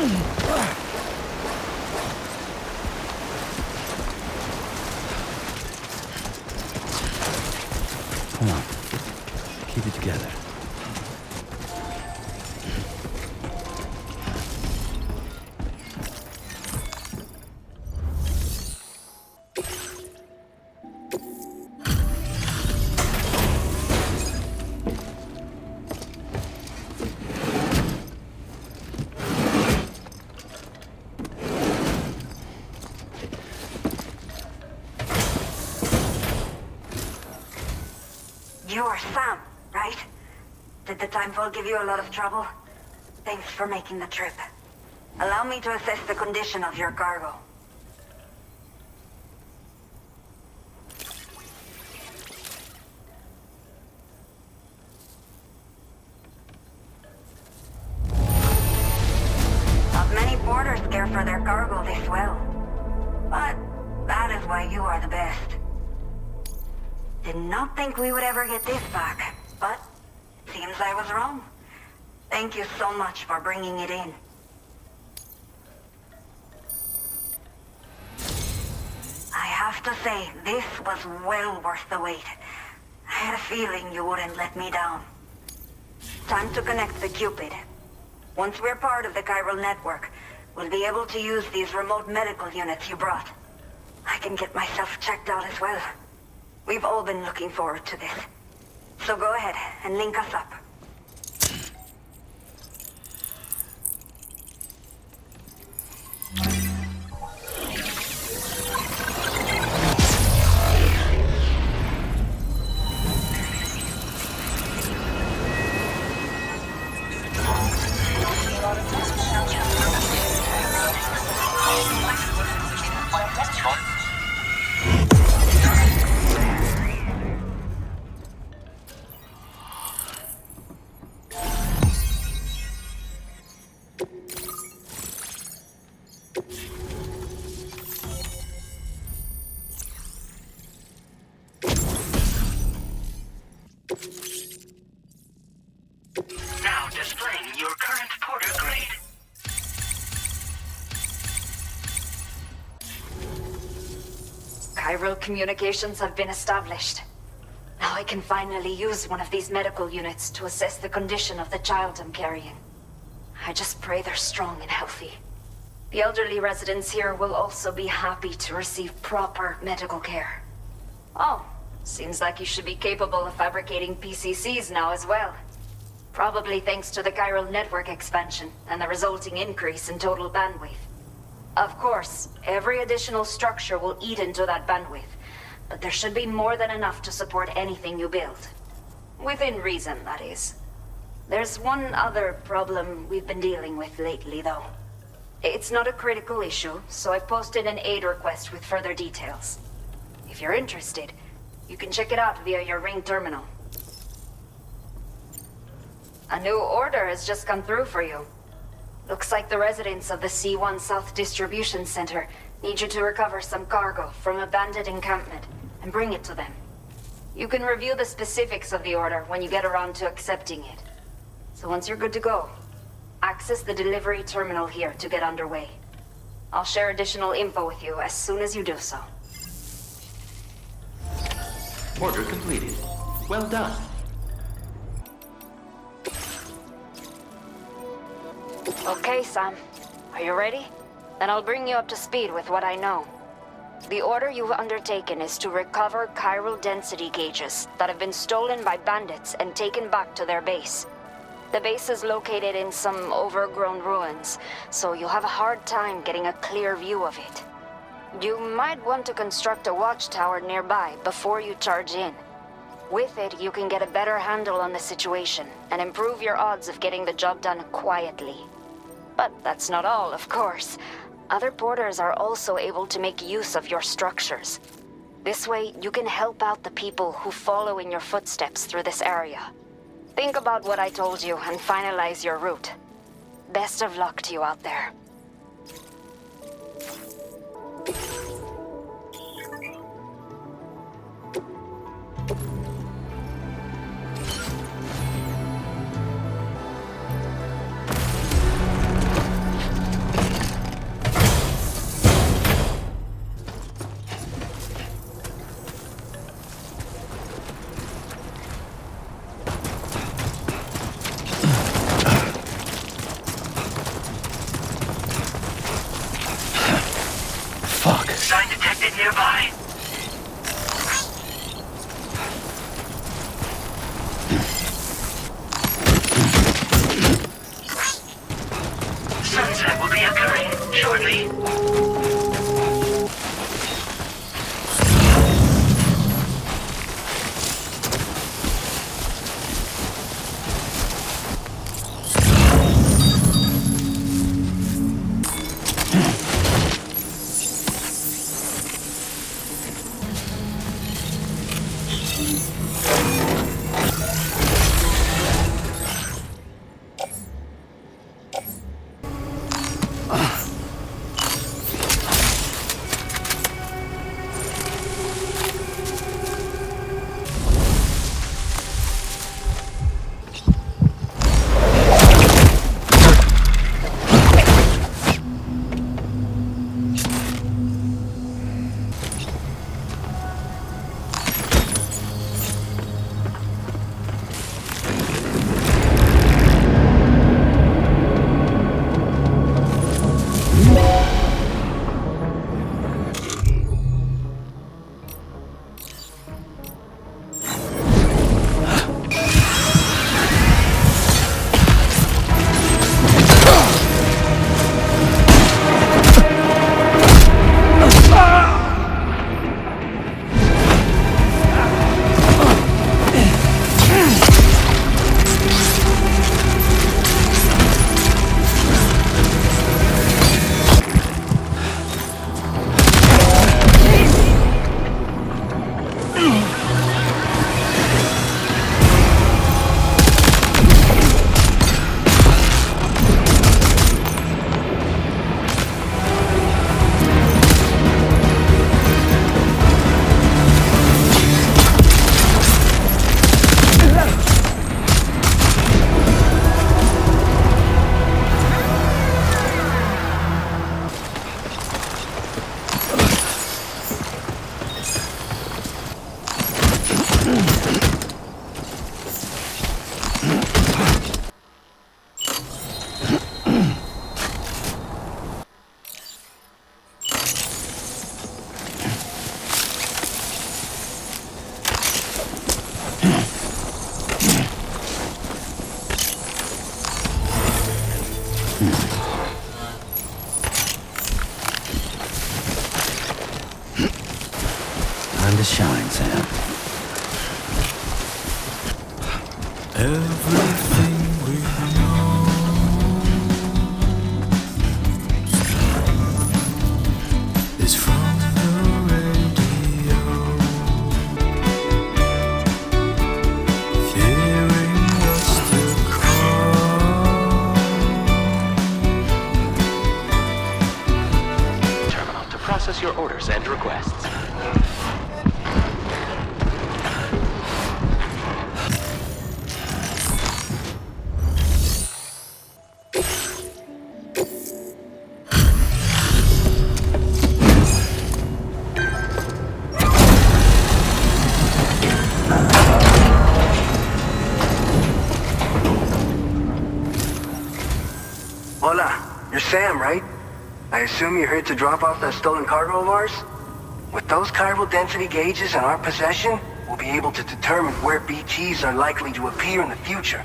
Come on. Keep it together. You're Sam, right? Did the timefall give you a lot of trouble? Thanks for making the trip. Allow me to assess the condition of your cargo. Not many porters care for their cargo this well. But that is why you are the best. Did not think we would ever get this back, but seems I was wrong. Thank you so much for bringing it in. I have to say, this was well worth the wait. I had a feeling you wouldn't let me down. Time to connect the Cupid. Once we're part of the chiral network, we'll be able to use these remote medical units you brought. I can get myself checked out as well. We've all been looking forward to this. So go ahead and link us up. Now displaying your current porter grade. Chiral communications have been established. Now I can finally use one of these medical units to assess the condition of the child I'm carrying. I just pray they're strong and healthy. The elderly residents here will also be happy to receive proper medical care. Oh, seems like you should be capable of fabricating PCCs now as well. Probably thanks to the chiral network expansion and the resulting increase in total bandwidth. Of course, every additional structure will eat into that bandwidth, but there should be more than enough to support anything you build. Within reason, that is. There's one other problem we've been dealing with lately, though. It's not a critical issue, so I've posted an aid request with further details. If you're interested, you can check it out via your Ring terminal. A new order has just come through for you. Looks like the residents of the C1 South Distribution Center need you to recover some cargo from a bandit encampment and bring it to them. You can review the specifics of the order when you get around to accepting it. So once you're good to go, access the delivery terminal here to get underway. I'll share additional info with you as soon as you do so. Order completed. Well done. Okay, Sam. Are you ready? Then I'll bring you up to speed with what I know. The order you've undertaken is to recover chiral density gauges that have been stolen by bandits and taken back to their base. The base is located in some overgrown ruins, so you'll have a hard time getting a clear view of it. You might want to construct a watchtower nearby before you charge in. With it, you can get a better handle on the situation and improve your odds of getting the job done quietly. But that's not all, of course. Other porters are also able to make use of your structures. This way, you can help out the people who follow in your footsteps through this area. Think about what I told you and finalize your route. Best of luck to you out there. target nearby. Sunset will be occurring shortly. Time to shine, Sam. Everything we know is from the radio. Hearing what's to come. Terminal to process your orders and requests. Hola, you're Sam, right? I assume you're here to drop off that stolen cargo of ours? With those chiral density gauges in our possession, we'll be able to determine where BTs are likely to appear in the future.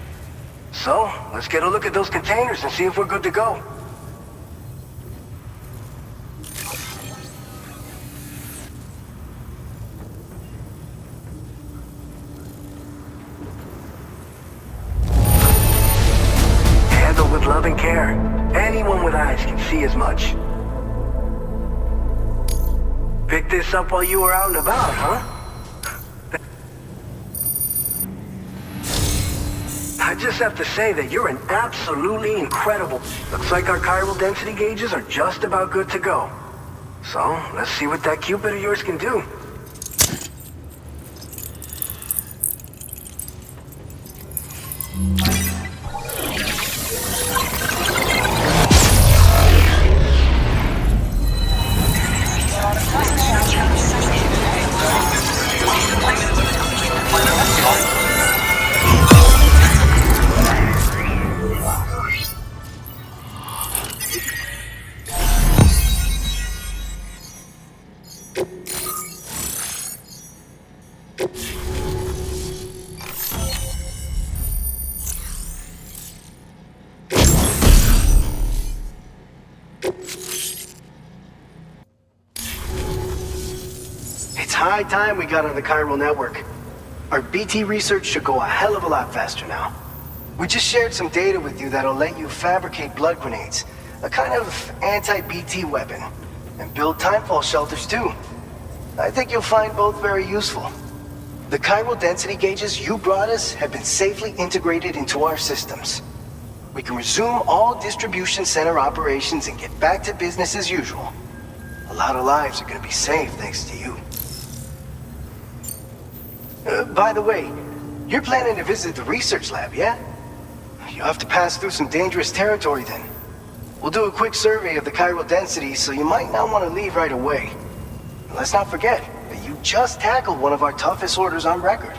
So, let's get a look at those containers and see if we're good to go. Handled with love and care. Anyone with eyes can see as much. Picked this up while you were out and about, huh? I just have to say that you're an absolutely incredible... Looks like our chiral density gauges are just about good to go. So, let's see what that Cupid of yours can do. high time we got on the chiral network. Our BT research should go a hell of a lot faster now. We just shared some data with you that'll let you fabricate blood grenades, a kind of anti-BT weapon, and build timefall shelters too. I think you'll find both very useful. The chiral density gauges you brought us have been safely integrated into our systems. We can resume all distribution center operations and get back to business as usual. A lot of lives are gonna be saved thanks to you. By the way, you're planning to visit the research lab, yeah? You'll have to pass through some dangerous territory then. We'll do a quick survey of the chiral density, so you might not want to leave right away. Let's not forget that you just tackled one of our toughest orders on record.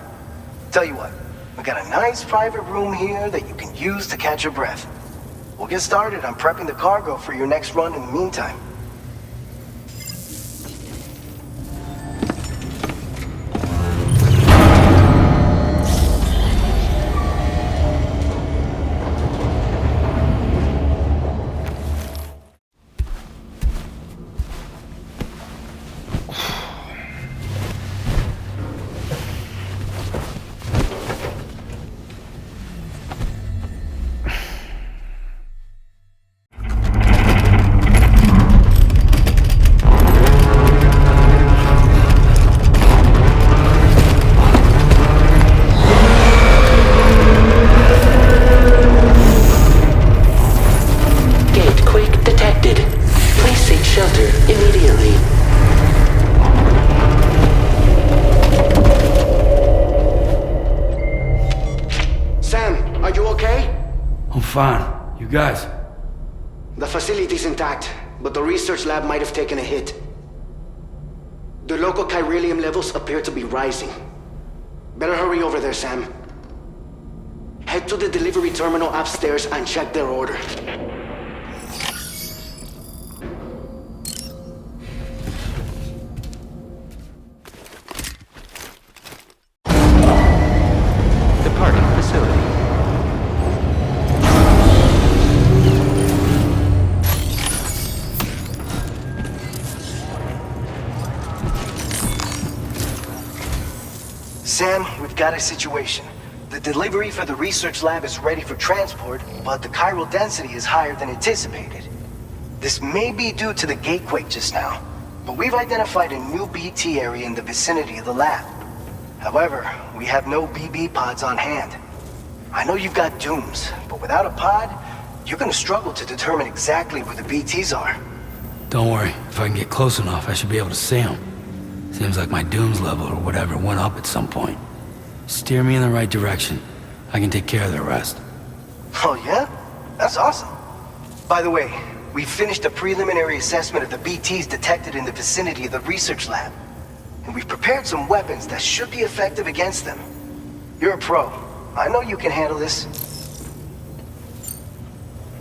Tell you what, we got a nice private room here that you can use to catch your breath. We'll get started on prepping the cargo for your next run in the meantime. Fine. You guys? The facility's intact, but the research lab might have taken a hit. The local chiralium levels appear to be rising. Better hurry over there, Sam. Head to the delivery terminal upstairs and check their order. Departing facility. Sam, we've got a situation. The delivery for the research lab is ready for transport, but the chiral density is higher than anticipated. This may be due to the gatequake just now, but we've identified a new BT area in the vicinity of the lab. However, we have no BB pods on hand. I know you've got dooms, but without a pod, you're gonna struggle to determine exactly where the BTs are. Don't worry. If I can get close enough, I should be able to see them. Seems like my dooms level or whatever went up at some point. Steer me in the right direction. I can take care of the rest. Oh yeah? That's awesome. By the way, we finished a preliminary assessment of the BTs detected in the vicinity of the research lab. And we've prepared some weapons that should be effective against them. You're a pro. I know you can handle this.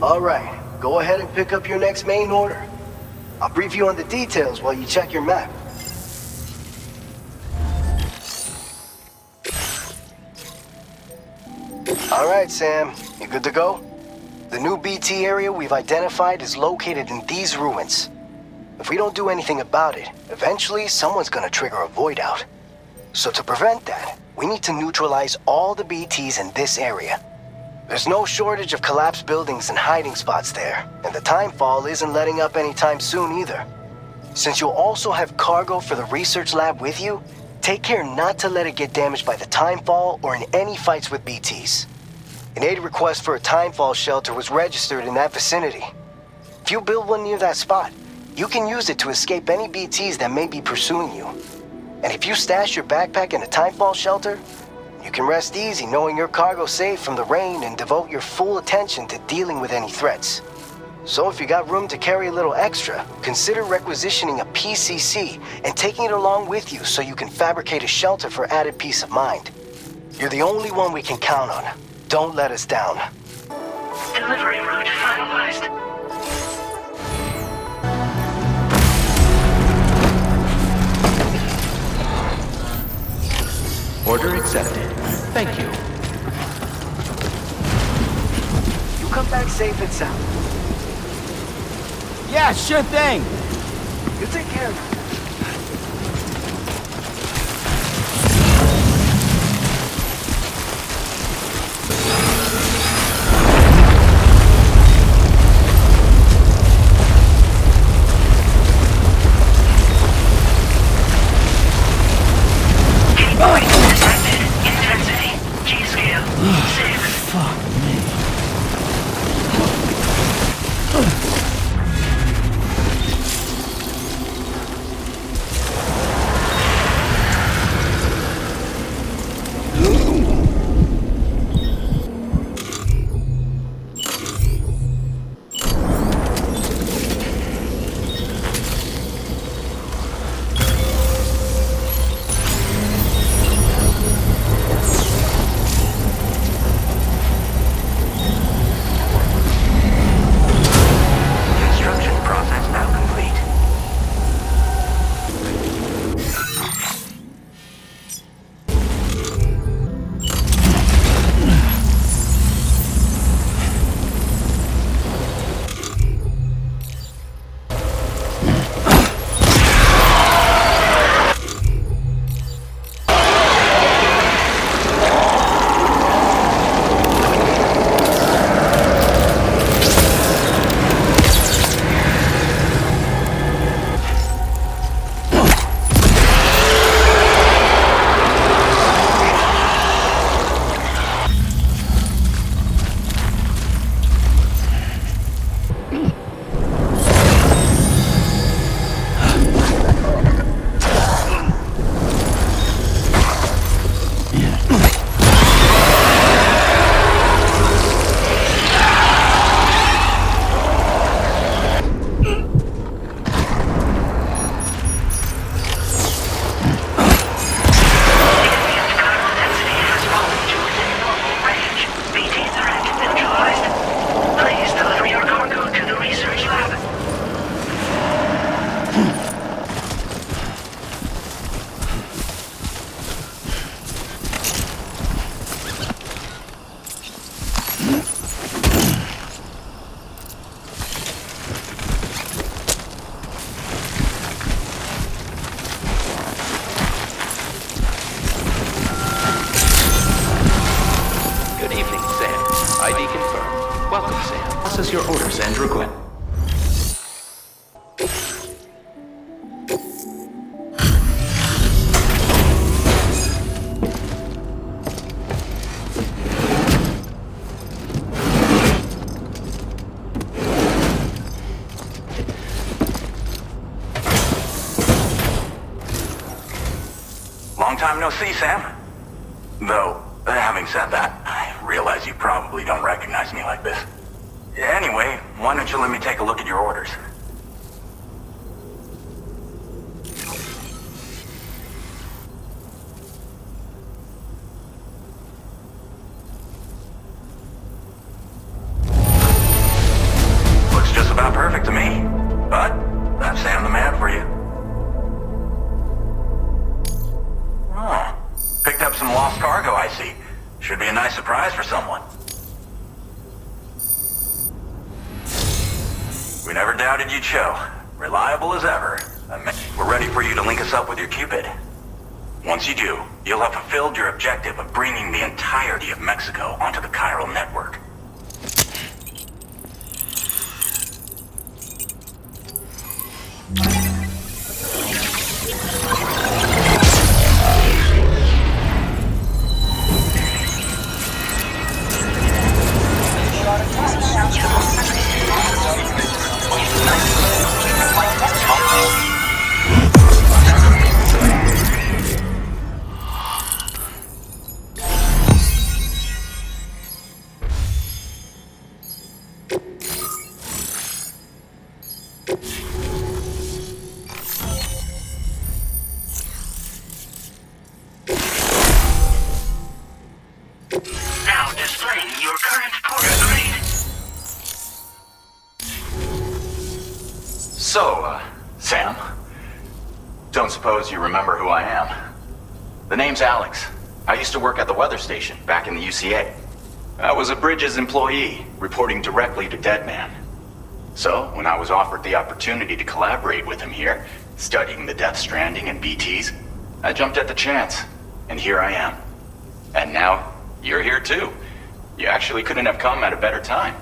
Alright, go ahead and pick up your next main order. I'll brief you on the details while you check your map. Alright, Sam. You good to go? The new BT area we've identified is located in these ruins. If we don't do anything about it, eventually someone's gonna trigger a void out. So to prevent that, we need to neutralize all the BTs in this area. There's no shortage of collapsed buildings and hiding spots there, and the timefall isn't letting up anytime soon either. Since you'll also have cargo for the research lab with you, take care not to let it get damaged by the timefall or in any fights with BTs. An aid request for a timefall shelter was registered in that vicinity. If you build one near that spot, you can use it to escape any BTs that may be pursuing you. And if you stash your backpack in a timefall shelter, you can rest easy knowing your cargo's safe from the rain and devote your full attention to dealing with any threats. So if you got room to carry a little extra, consider requisitioning a PCC and taking it along with you so you can fabricate a shelter for added peace of mind. You're the only one we can count on. Don't let us down. Delivery route finalized. Order accepted. Thank you. You come back safe and sound. Yeah, sure thing. You take care of confirmed. Welcome, Sam. Process your orders and request. Long time no see, Sam. Though, having said that, I realize you probably don't recognize me like this. Anyway, why don't you let me take a look at your orders? Looks just about perfect to me. But, that's Sam the man for you. Picked up some lost cargo, I see. Should be a nice surprise for someone. We never doubted you'd show. Reliable as ever. We're ready for you to link us up with your Cupid. Once you do, you'll have fulfilled your objective of bringing the entirety of Mexico onto the chiral network. Now displaying your current port grade. So, Sam, don't suppose you remember who I am? The name's Alex. I used to work at the weather station back in the UCA. I was a Bridges employee, reporting directly to Deadman. So, when I was offered the opportunity to collaborate with him here, studying the Death Stranding and BTs, I jumped at the chance, and here I am. And now, you're here too. You actually couldn't have come at a better time.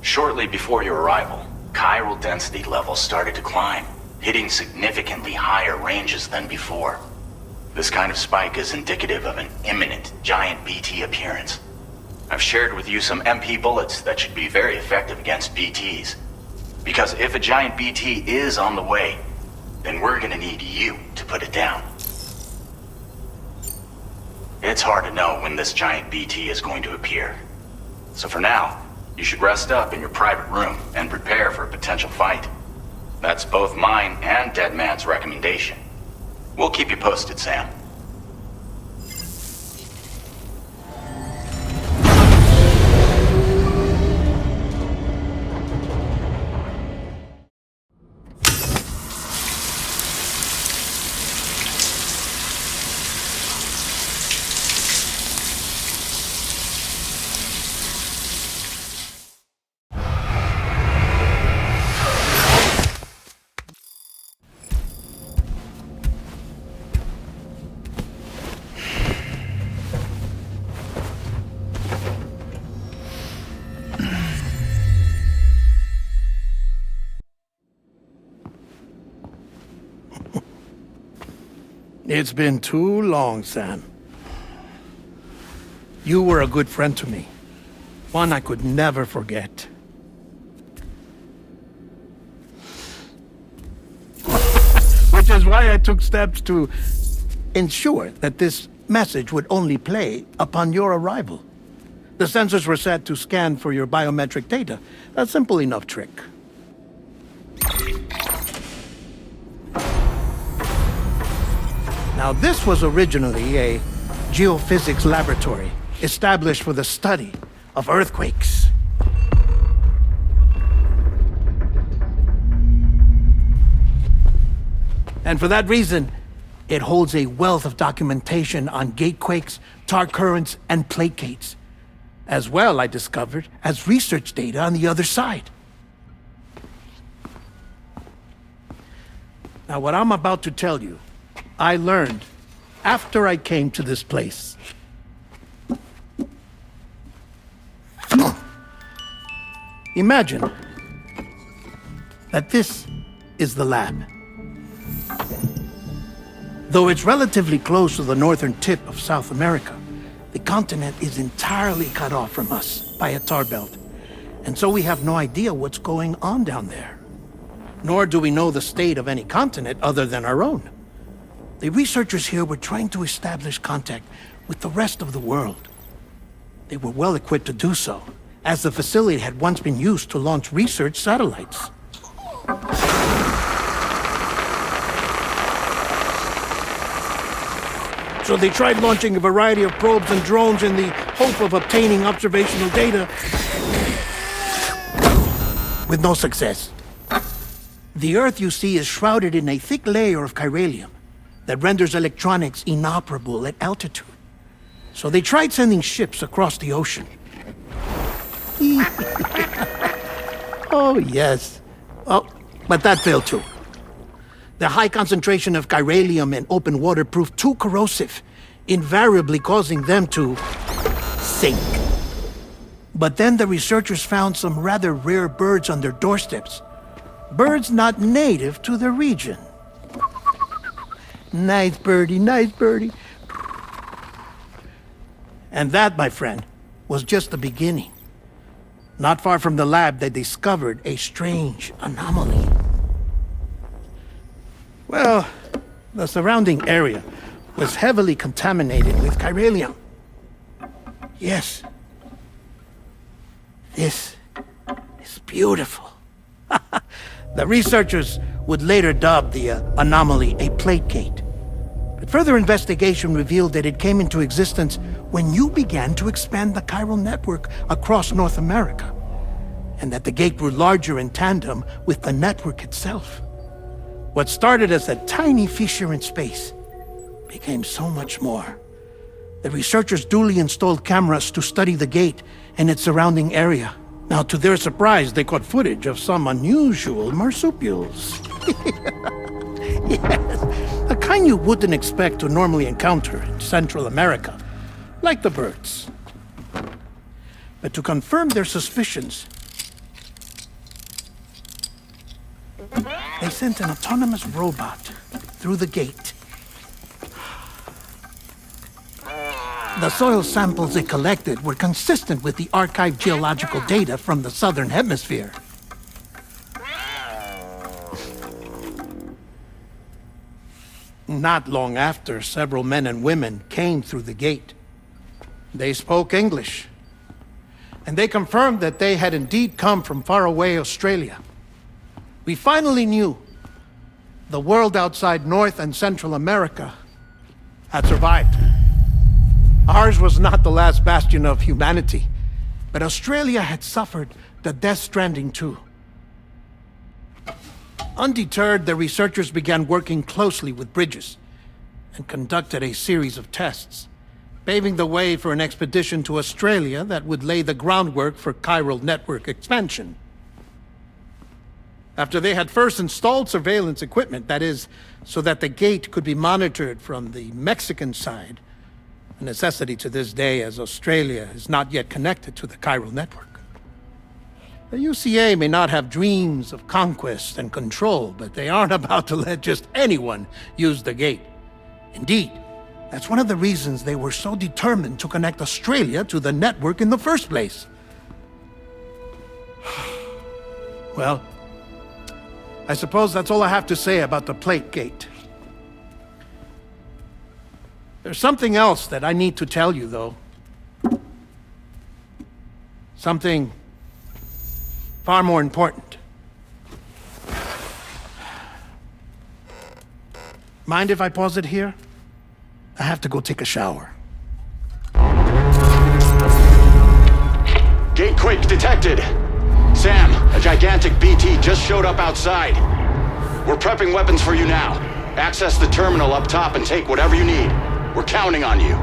Shortly before your arrival, chiral density levels started to climb, hitting significantly higher ranges than before. This kind of spike is indicative of an imminent giant BT appearance. I've shared with you some MP bullets that should be very effective against BTs. Because if a giant BT is on the way, then we're gonna need you to put it down. It's hard to know when this giant BT is going to appear. So for now, you should rest up in your private room and prepare for a potential fight. That's both mine and Deadman's recommendation. We'll keep you posted, Sam. It's been too long, Sam. You were a good friend to me. One I could never forget. Which is why I took steps to ensure that this message would only play upon your arrival. The sensors were set to scan for your biometric data. A simple enough trick. Now, this was originally a geophysics laboratory established for the study of earthquakes. And for that reason, it holds a wealth of documentation on gatequakes, tar currents, and placates. As well, I discovered, as research data on the other side. Now, what I'm about to tell you, I learned after I came to this place. Imagine that this is the lab. Though it's relatively close to the northern tip of South America, the continent is entirely cut off from us by a tar belt. And so we have no idea what's going on down there. Nor do we know the state of any continent other than our own. The researchers here were trying to establish contact with the rest of the world. They were well equipped to do so, as the facility had once been used to launch research satellites. So they tried launching a variety of probes and drones in the hope of obtaining observational data, with no success. The Earth, you see, is shrouded in a thick layer of chiralium that renders electronics inoperable at altitude. So they tried sending ships across the ocean. Oh, yes. Oh, but that failed too. The high concentration of chiralium in open water proved too corrosive, invariably causing them to sink. But then the researchers found some rather rare birds on their doorsteps. Birds not native to the region. Nice birdie, nice birdie. And that, my friend, was just the beginning. Not far from the lab, they discovered a strange anomaly. Well, the surrounding area was heavily contaminated with chiralium. Yes. This is beautiful. The researchers would later dub the anomaly a plate gate. But further investigation revealed that it came into existence when you began to expand the chiral network across North America, and that the gate grew larger in tandem with the network itself. What started as a tiny fissure in space became so much more. The researchers duly installed cameras to study the gate and its surrounding area. Now, to their surprise, they caught footage of some unusual marsupials. Yes, the kind you wouldn't expect to normally encounter in Central America, like the birds. But to confirm their suspicions, they sent an autonomous robot through the gate. The soil samples it collected were consistent with the archived geological data from the southern hemisphere. Not long after, several men and women came through the gate. They spoke English, and they confirmed that they had indeed come from faraway Australia. We finally knew the world outside North and Central America had survived. Ours was not the last bastion of humanity, but Australia had suffered the Death Stranding too. Undeterred, the researchers began working closely with Bridges and conducted a series of tests, paving the way for an expedition to Australia that would lay the groundwork for chiral network expansion. After they had first installed surveillance equipment, that is, so that the gate could be monitored from the Mexican side, a necessity to this day as Australia is not yet connected to the chiral network. The UCA may not have dreams of conquest and control, but they aren't about to let just anyone use the gate. Indeed, that's one of the reasons they were so determined to connect Australia to the network in the first place. Well, I suppose that's all I have to say about the plate gate. There's something else that I need to tell you, though. Something far more important. Mind if I pause it here? I have to go take a shower. Gate quake detected. Sam, a gigantic BT just showed up outside. We're prepping weapons for you now. Access the terminal up top and take whatever you need. We're counting on you.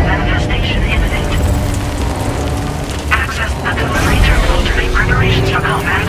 Manifestation imminent. Access the delivery terminal to make preparations for combat.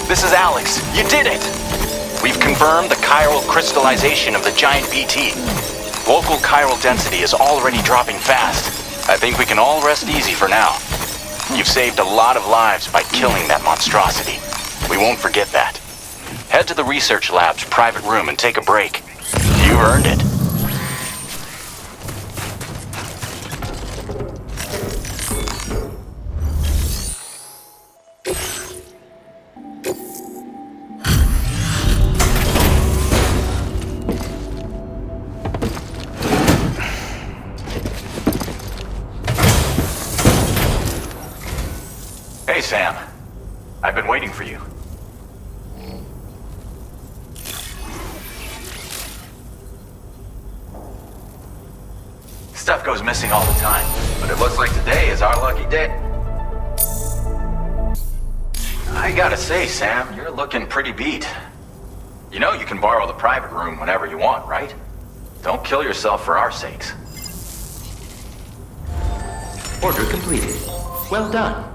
This is Alex. You did it! We've confirmed the chiral crystallization of the giant BT. Local chiral density is already dropping fast. I think we can all rest easy for now. You've saved a lot of lives by killing that monstrosity. We won't forget that. Head to the research lab's private room and take a break. You earned it. Hey, Sam. I've been waiting for you. Stuff goes missing all the time, but it looks like today is our lucky day. I gotta say, Sam, you're looking pretty beat. You know you can borrow the private room whenever you want, right? Don't kill yourself for our sakes. Order completed. Well done.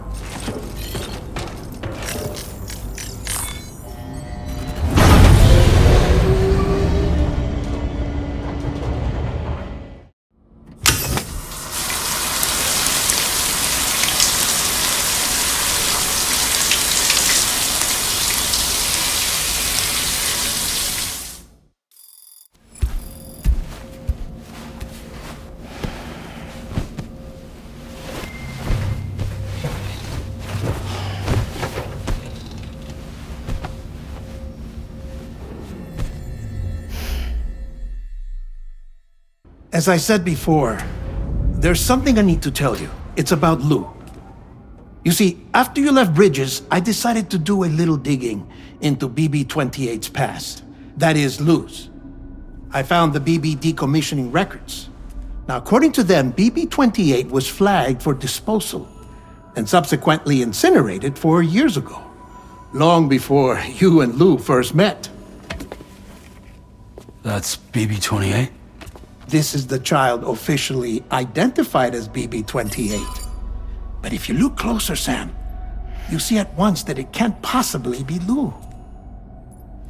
As I said before, there's something I need to tell you. It's about Lou. You see, after you left Bridges, I decided to do a little digging into BB-28's past. That is, Lou's. I found the BB decommissioning records. Now, according to them, BB-28 was flagged for disposal and subsequently incinerated 4 years ago, long before you and Lou first met. That's BB-28? This is the child officially identified as BB-28. But if you look closer, Sam, you see at once that it can't possibly be Lou.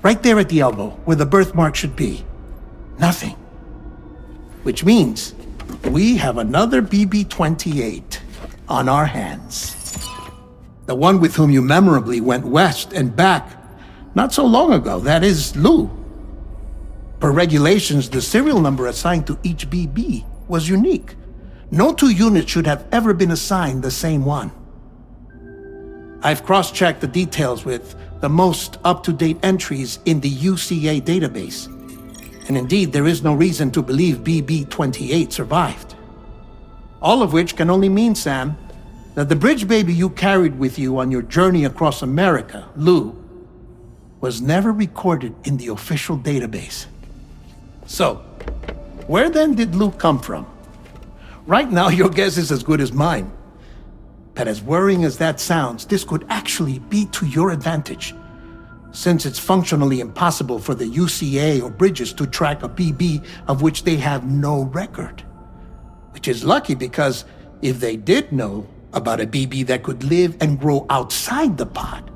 Right there at the elbow, where the birthmark should be. Nothing. Which means we have another BB-28 on our hands. The one with whom you memorably went west and back not so long ago, that is Lou. Per regulations, the serial number assigned to each BB was unique. No two units should have ever been assigned the same one. I've cross-checked the details with the most up-to-date entries in the UCA database. And indeed, there is no reason to believe BB-28 survived. All of which can only mean, Sam, that the bridge baby you carried with you on your journey across America, Lou, was never recorded in the official database. So, where then did Lou come from? Right now, your guess is as good as mine. But as worrying as that sounds, this could actually be to your advantage, since it's functionally impossible for the UCA or Bridges to track a BB of which they have no record. Which is lucky because if they did know about a BB that could live and grow outside the pod,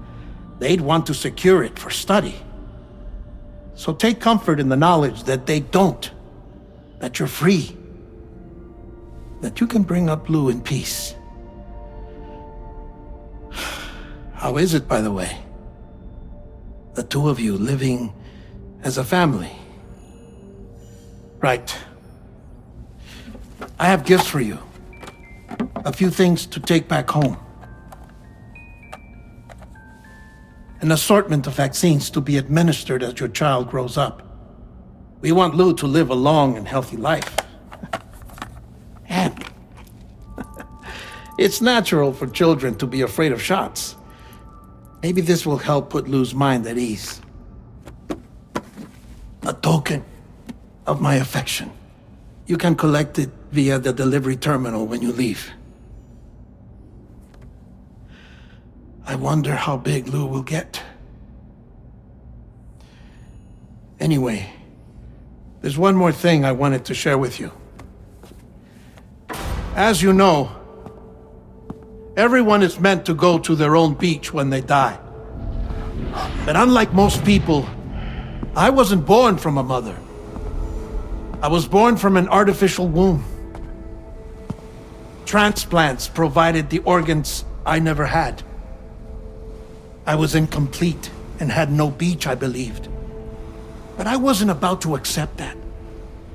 they'd want to secure it for study. So take comfort in the knowledge that they don't, that you're free, that you can bring up Lou in peace. How is it, by the way? The two of you living as a family? Right. I have gifts for you. A few things to take back home. An assortment of vaccines to be administered as your child grows up. We want Lou to live a long and healthy life. And it's natural for children to be afraid of shots. Maybe this will help put Lou's mind at ease. A token of my affection. You can collect it via the delivery terminal when you leave. I wonder how big Lou will get. Anyway, there's one more thing I wanted to share with you. As you know, everyone is meant to go to their own beach when they die. But unlike most people, I wasn't born from a mother. I was born from an artificial womb. Transplants provided the organs I never had. I was incomplete and had no beach, I believed. But I wasn't about to accept that.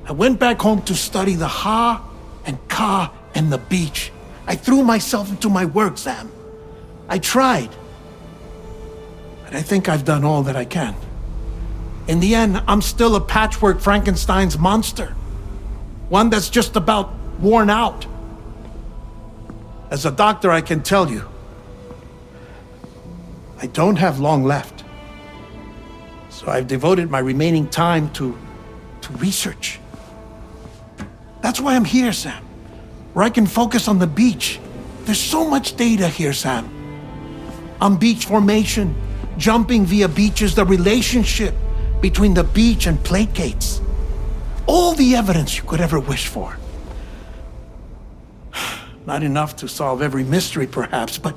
I went back home to study the Ha and Ka and the beach. I threw myself into my work, Sam. I tried. But I think I've done all that I can. In the end, I'm still a patchwork Frankenstein's monster. One that's just about worn out. As a doctor, I can tell you, I don't have long left. So I've devoted my remaining time to research. That's why I'm here, Sam. Where I can focus on the beach. There's so much data here, Sam. On beach formation, jumping via beaches, the relationship between the beach and placates. All the evidence you could ever wish for. Not enough to solve every mystery, perhaps, but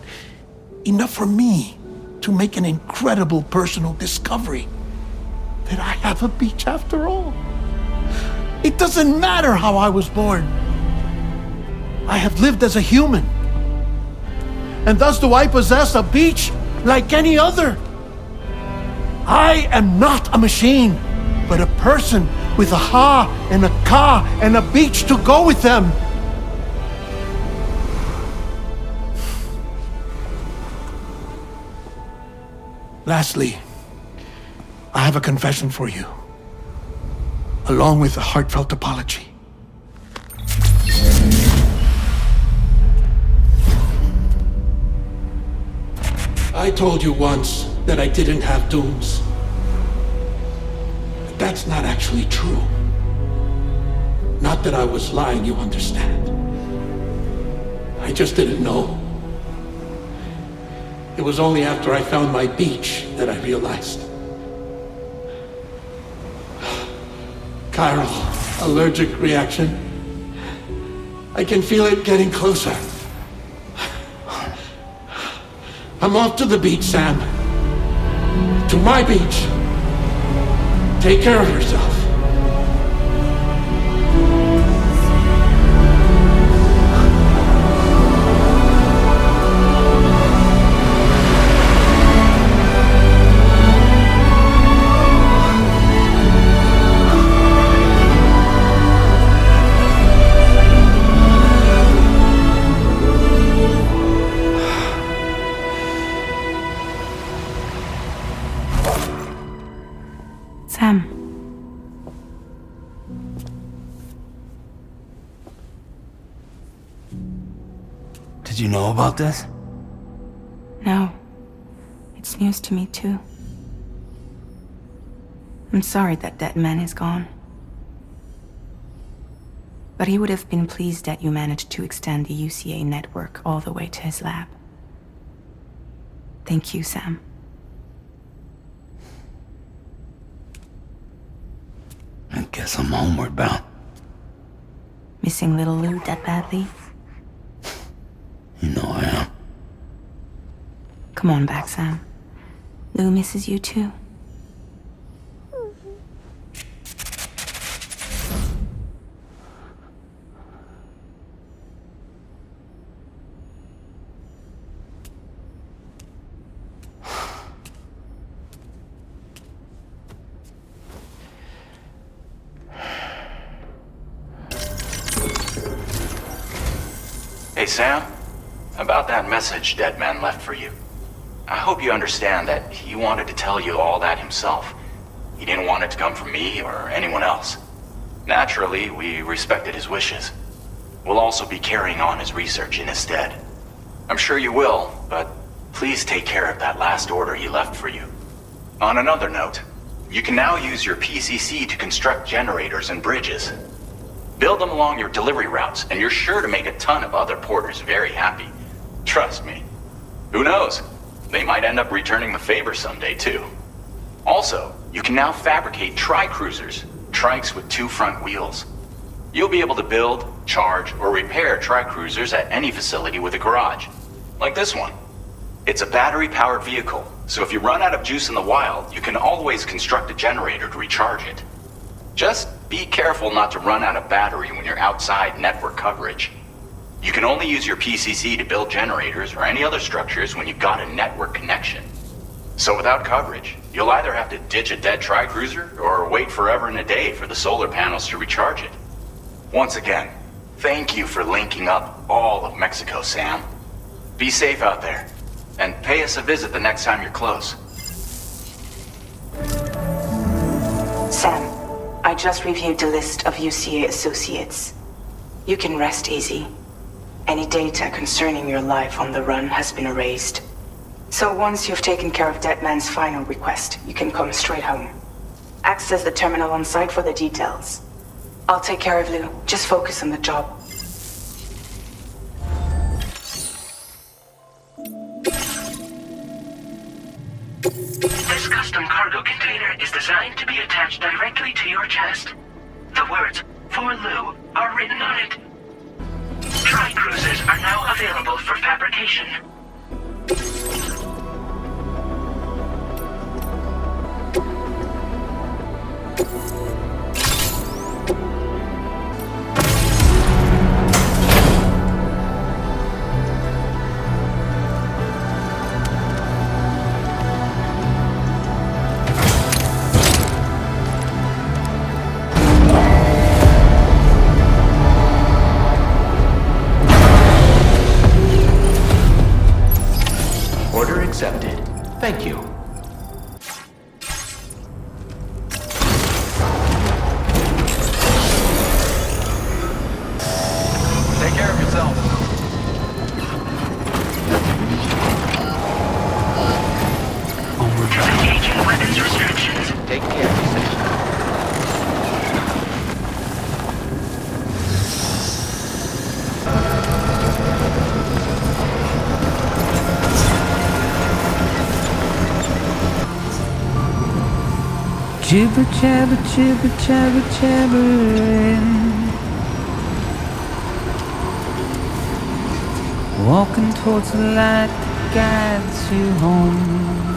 enough for me to make an incredible personal discovery. That I have a beach after all. It doesn't matter how I was born. I have lived as a human. And thus do I possess a beach like any other. I am not a machine, but a person with a Ha and a Ka and a beach to go with them. Lastly, I have a confession for you, along with a heartfelt apology. I told you once that I didn't have dooms. But that's not actually true. Not that I was lying, you understand. I just didn't know. It was only after I found my beach that I realized. Chiral allergic reaction. I can feel it getting closer. I'm off to the beach, Sam. To my beach. Take care of yourself. Sam. Did you know about this? No. It's news to me, too. I'm sorry that that man is gone. But he would have been pleased that you managed to extend the UCA network all the way to his lab. Thank you, Sam. I guess I'm homeward bound. Missing little Lou that badly? You know I am. Come on back, Sam. Lou misses you too. Hey, Sam. About that message Deadman left for you. I hope you understand that he wanted to tell you all that himself. He didn't want it to come from me or anyone else. Naturally, we respected his wishes. We'll also be carrying on his research in his stead. I'm sure you will, but please take care of that last order he left for you. On another note, you can now use your PCC to construct generators and bridges. Build them along your delivery routes, and you're sure to make a ton of other porters very happy. Trust me. Who knows? They might end up returning the favor someday, too. Also, you can now fabricate tri-cruisers, trikes with 2 front wheels. You'll be able to build, charge, or repair tri-cruisers at any facility with a garage. Like this one. It's a battery-powered vehicle, So if you run out of juice in the wild, you can always construct a generator to recharge it. Just be careful not to run out of battery when you're outside network coverage. You can only use your PCC to build generators or any other structures when you've got a network connection. So without coverage, you'll either have to ditch a dead tri-cruiser or wait forever and a day for the solar panels to recharge it. Once again, thank you for linking up all of Mexico, Sam. Be safe out there, and pay us a visit the next time you're close. Sam, I just reviewed the list of UCA associates. You can rest easy. Any data concerning your life on the run has been erased. So once you've taken care of Deadman's final request, you can come straight home. Access the terminal on site for the details. I'll take care of you. Just focus on the job. This custom cargo container is designed to be attached directly to your chest. The words, "For Lou," are written on it. Tri-cruisers are now available for fabrication. Order accepted. Thank you. Take care of yourself. Onward bound. Disengaging weapons restrictions. Take care, Mr. Jibber jabber, jibber jabber, jabbering. Walking towards the light that guides you home.